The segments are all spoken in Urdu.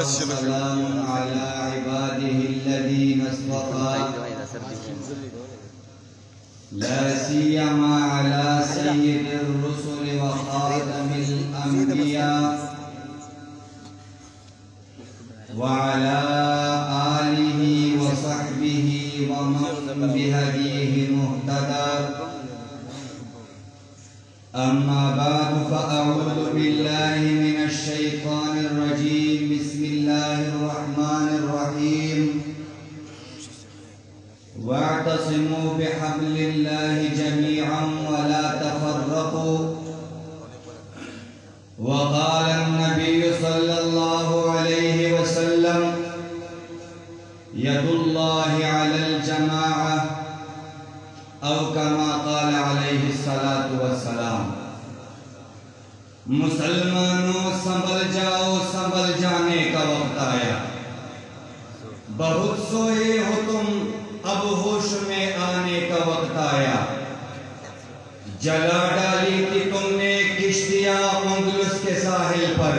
وسلام على عباده الذين اصطفى لا سيما على سيد الرسل وخاتم الأنبياء وعلى آله وصحبه ومن بهديه مهتدى. أما بعد فأعوذ بالله من الشيطان الرجيم. بسم الله الرحمن الرحيم. واعتصموا بحبل الله جميعا ولا تفرقوا. وقال النبي صلى الله عليه وسلم يد الله على الجماعة او كما قال علیہ الصلاۃ والسلام. مسلمانوں سنبھل جاؤ، سنبھل جانے کا وقت آیا. بہت سوئے ہو تم، اب ہوش میں آنے کا وقت آیا. جلا ڈالی تھی تم نے کشتیاں اندلس کے ساحل پر.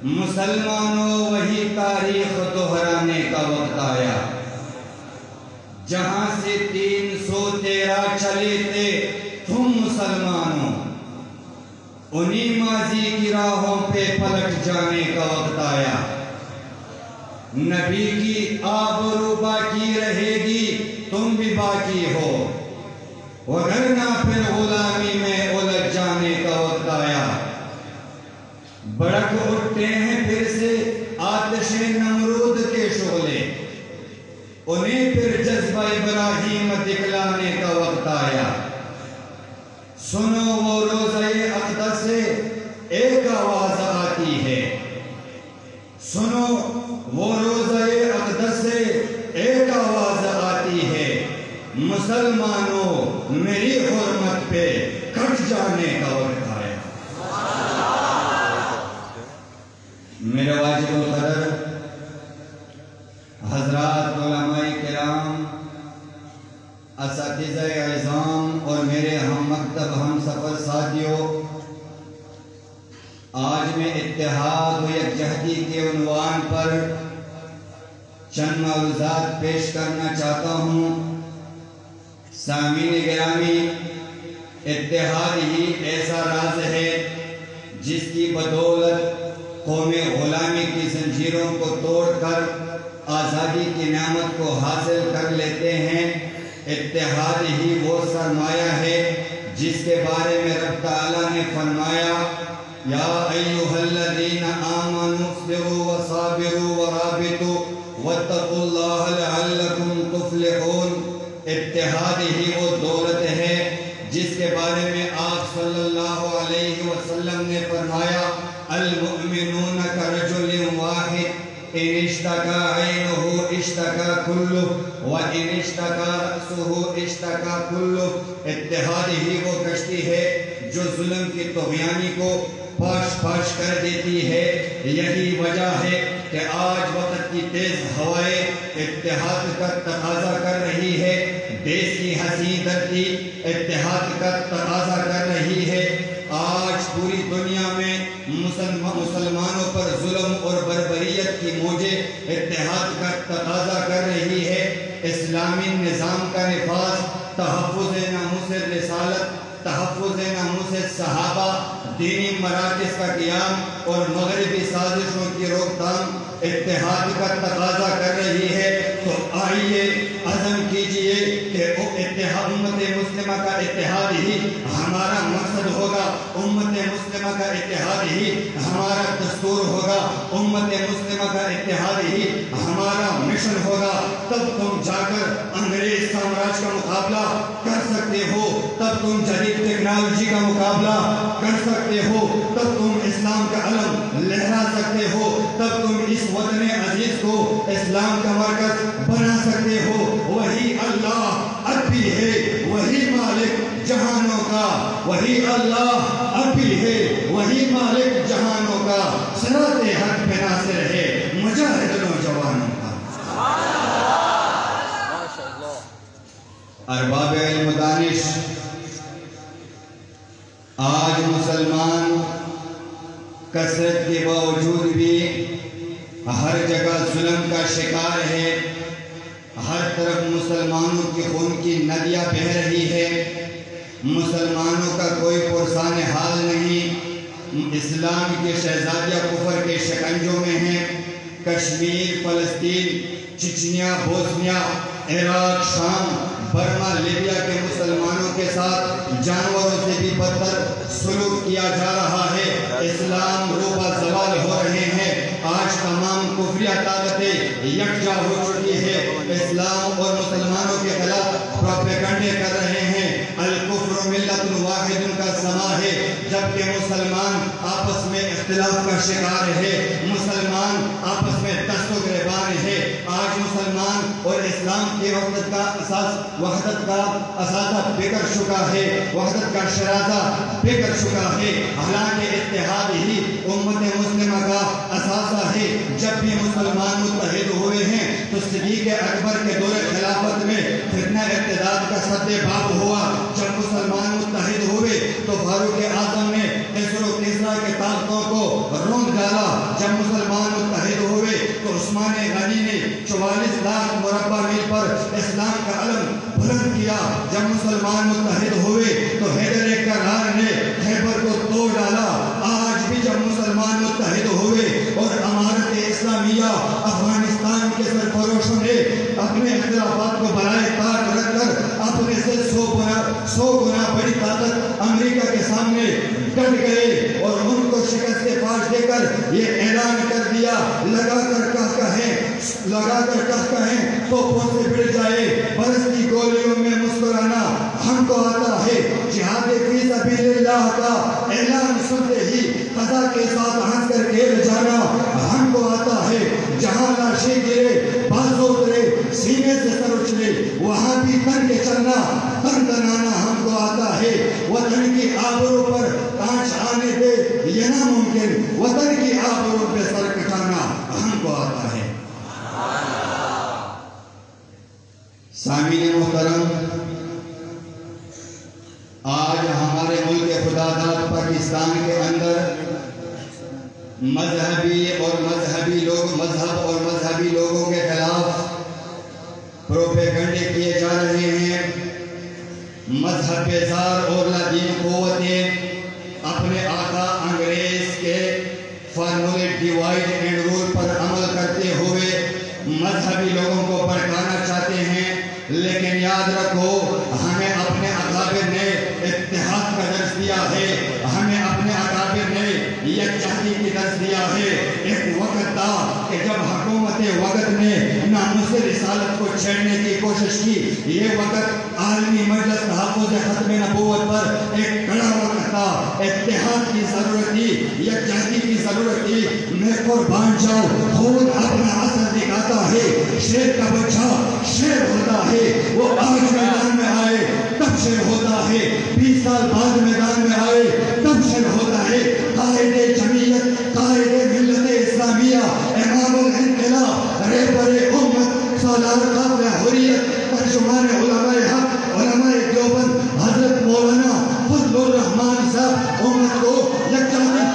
مسلمانوں وہی تاریخ دہرانے کا وقت آیا. جہاں سے 313 چلے تھے تم مسلمانوں، انہی ماضی کی راہوں پہ پلٹ جانے کا وقت آیا. نبی کی آبرو باقی رہے گی، تم بھی باقی ہو، ورنہ پھر غلامی میں الجھ جانے کا وقت آیا. بڑک اٹھتے ہیں پھر سے آتش نمرود کے شعلے، انہیں پھر جذبہ ابراہیم دکھلانے کا وقت آیا. سنو وہ روزہ اقدس سے ایک آواز آتی ہے. سنو وہ روزہ اقدس سے ایک آواز آتی ہے. مسلمانوں میری حرمت پہ کٹ جانے کا وقت آیا. میرے واجب القدر حضرات علماء کرام، اساتذہ اعظام اور میرے ہم مکتب ہم سفر ساتھیوں، آج میں اتحاد و یکجہتی کے عنوان پر چند معروضات پیش کرنا چاہتا ہوں. سامعین گرامی، اتحاد ہی ایسا راز ہے جس کی بدولت قوم غلامی کی زنجیروں کو توڑ کر آزادی کی نعمت کو حاصل کر لیتے ہیں. اتحاد ہی وہ سرمایہ ہے جس کے بارے میں رب تعالیٰ نے فرمایا یا ایھا الذین آمنوا اصبروا وصابروا ورابطوا واتقوا اللہ لعلکم تفلحون. اتحاد ہی وہ دولت ہے جس کے بارے میں آپ صلی اللہ علیہ وسلم نے فرمایا المؤمنون کرجل واحد ان اشتکا عینہ اشتکا کلہ وان اشتکا رأسہ اشتکا کلہ. اتحاد ہی وہ کشتی ہے جو ظلم کی طغیانی کو پاش پاش کر دیتی ہے. یہی وجہ ہے کہ آج وقت کی تیز ہوائیں اتحاد کا تقاضا کر رہی ہے. دیش کی حسین دھرتی اتحاد کا تقاضا کر رہی ہے. آج پوری دنیا میں مسلمانوں پر ظلم اور بربریت کی موجیں اتحاد کا تقاضا کر رہی ہے. اسلامی نظام کا نفاذ، تحفظ ناموس رسالت، تحفظ ناموس صحابہ، دینی مراکز کا قیام اور مغربی سازشوں کی روک تھام اتحاد کا تقاضا کر رہی ہے. تو آئیے عزم کیجئے کہ امت مسلمہ کا اتحاد ہی ہمارا مقصد ہوگا. امت مسلمہ کا اتحاد ہی ہمارا دستور ہوگا. امت مسلمہ کا اتحاد ہی ہمارا مشن ہوگا. تب تم جا کر انگریز سامراج کا مقابلہ کر سکتے ہو، تب تم جدید ٹیکنالوجی کا مقابلہ کر سکتے ہو، تب تم اسلام کا علم لہرا سکتے ہو، تب تم اس وطن عزیز کو اسلام کا مرکز بنا سکتے ہو. وہی اللہ اب بھی ہے، وہی مالک جہانوں کا، وہی اللہ اب بھی ہے، وہی مالک جہانوں کا. صراط حق پہ ناصر ہے مجاہد نوجوانوں کا. ارباب علم دانش، آج مسلمان کثرت کے باوجود بھی ہر جگہ ظلم کا شکار ہے، ہر طرف مسلمانوں کی خون کی ندیاں بہہ رہی ہے، مسلمانوں کا کوئی پرسان حال نہیں، اسلام کے شہزادیاں کفر کے شکنجوں میں ہیں، کشمیر، فلسطین، چچنیا، بوسنیا، عراق، شام، برما، لیبیا کے مسلمانوں کے ساتھ جانوروں سے بھی بدتر سلوک کیا جا رہا ہے، اسلام روبہ زوال ہو رہے ہیں، آج تمام کفریہ طاقتیں یکجا ہو چکی ہے، اسلام اور مسلمانوں کے خلاف پروپیگنڈے کر رہے ہیں، الکفر ملت واحد کا سما ہے، جبکہ مسلمان آپس میں اختلاف کا شکار ہے، مسلمان آپس میں دست و گریبان ہے، آج مسلمان اور اسلام کی وحدت کا اساسہ بکر چکا ہے، وحدت کا شرازہ بکر چکا ہے، حالانکہ اتحاد ہی امت مسلمہ کا اساسہ ہے، جب بھی مسلمان متحد ہوئے ہیں تو صدیق اکبر کے دور خلافت میں فتنہ ارتداد کا سد باب ہوا، جب مسلمان متحد ہوئے تو فاروق اعظم نے کسر و کسریٰ کے طاقتوں کو روند ڈالا، جب مسلمان متحد ہوئے تو عثمان غنی نے 44 لاکھ مربع میل پر اسلام کا علم بلند کیا، جب مسلمان متحد ہوئے تو حیدر کرار نے خیبر کو توڑ ڈالا، آج بھی جب مسلمان متحد ہوئے اور امارت اسلامیہ افغانستان کے سرفروشوں نے اپنے اختلافات کو برائے طاق رکھ کر اپنے سے 100 گنا بڑی طاقت امریکہ کے سامنے ڈٹ گئے اور ان کو شکست فاش دے کر یہ اعلان کر دیا، لگا کر کہیں توپوں سے بڑھ جائے، برستی گولیوں میں مسکرانا ہم کو آتا ہے، جہاد فی سبیل اللہ کا اعلان سنتے ہی قضا کے ساتھ ہنس کر کھیل جانا ہم کو آتا ہے، جہاں لاشیں گرے بازو اترے سینے سے سر اچھلے وہاں بھی تن کے چلنا تن تنانا ہم کو آتا ہے، وطن کی آبروں پر کانچ آنے دے یہ ناممکن، وطن کی آبروں پہ سر کٹانا ہم کو آتا ہے۔ سامعین محترم، آج ہمارے ملک خدا داد پاکستان کے اندر مذہبی اور مذہبی لوگوں کے خلاف پروپیگنڈے کیے جا رہے ہیں، مذہب بیزار اور لادین قوتیں اپنے آقا انگریز کے فارمولے ڈیوائیڈ اینڈ رول پر عمل کرتے ہوئے مذہبی لوگوں کو بھڑکانا چاہتے ہیں، لیکن یاد رکھو ہمیں اپنے اکابر نے اتحاد کا درس دیا ہے، ہمیں اپنے اکابر نے یکجہتی کی درس دیا ہے۔ ایک وقت تھا کہ جب حکومت وقت نے ناموس رسالت کو چھیڑنے کی کوشش کی، یہ وقت عالمی مجلس تحفظ ختم نبوت پر ایک کڑا وقت تھا، اتحاد کی ضرورت تھی، یکجہتی کی ضرورت تھی۔ میں قربان جاؤ، خود اپنا اثر دکھاتا ہے، شیر کا بچہ شیر ہوتا ہے، وہ آج میدان میں آئے تب شیر ہوتا ہے، 20 سال بعد میدان میں آئے تب شیر ہوتا ہے۔ قائد جمعیت، قائد ملت اسلامیہ، امام الانقلاب، رہبر امت، سالار قابل حریت، ترجمان علماء حق، علماء دیوبند، حضرت مولانا فضل الرحمان صاحب امت کو یکجہتی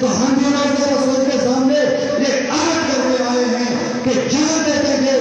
تو ہم دونوں کے رسول کے سامنے یہ عہد کرتے آئے ہیں کہ جان دیتے گے